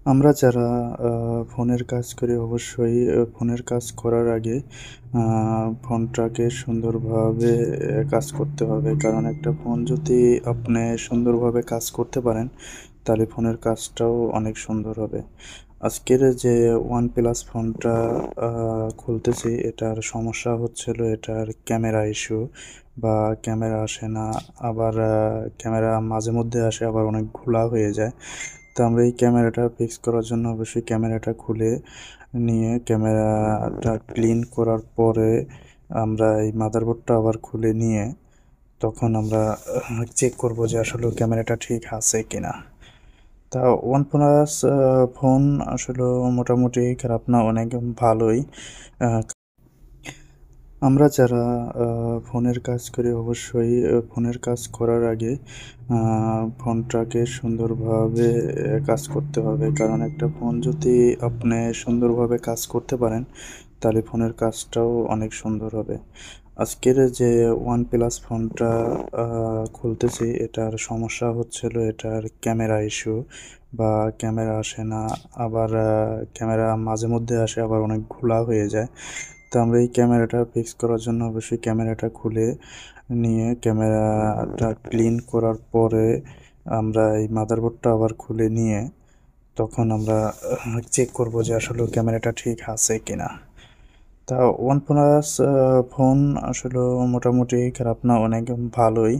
আমরা যারা ফোনের কাজ করি অবশ্যই ফোনের কাজ করার আগে আ ফোনটাকে সুন্দরভাবে কাজ করতে হবে। কারণ একটা ফোন যদি আপনি সুন্দরভাবে কাজ করতে পারেন, তাহলে ফোনের কাজটাও অনেক সুন্দর হবে। আজকের যে OnePlus ফোনটা আ খুলতেছি, এটার সমস্যা হচ্ছে হলো এটার ক্যামেরা ইস্যু বা ক্যামেরা আসে না। আবার ক্যামেরা মাঝেমধ্যে আসে, আবার অনেক ঘোলা হয়ে যায়। তো আমরা এই ক্যামেরাটা ফিক্স করার জন্য অবশ্যই ক্যামেরাটা খুলে নিয়ে ক্যামেরাটা ক্লিন করার পরে আমরা এই মাদারবোর্ডটা আবার খুলে নিয়ে তখন আমরা চেক করব যে আসলে ক্যামেরাটা ঠিক আছে কিনা। তা OnePlus ফোন আসলে মোটামুটি খারাপ না, অনেক ভালোই। আ আমরা যারা আ ফোনের কাজ করি অবশ্যই ফোনের কাজ করার আগে আ ফোনটাকে সুন্দরভাবে কাজ করতে হবে। কারণ একটা ফোন যদি আপনি সুন্দরভাবে কাজ করতে পারেন, তাহলে ফোনের কাজটাও অনেক সুন্দর হবে। আজকের যে OnePlus ফোনটা আ খুলতেছি, এটার সমস্যা হচ্ছে হলো এটার ক্যামেরা ইস্যু বা ক্যামেরা আসে না। আবার ক্যামেরা মাঝেমধ্যে আসে, আবার অনেক ঘোলা হয়ে যায়। তো আমরা এই ক্যামেরাটা ফিক্স করার জন্য অবশ্যই ক্যামেরাটা খুলে নিয়ে ক্যামেরাটা ক্লিন করার পরে আমরা এই মাদারবোর্ডটা আবার খুলে নিয়ে তখন আমরা চেক করব যে আসলে ক্যামেরাটা ঠিক আছে কিনা। তা OnePlus ফোন আসলে মোটামুটি খারাপ না, অনেক ভালোই।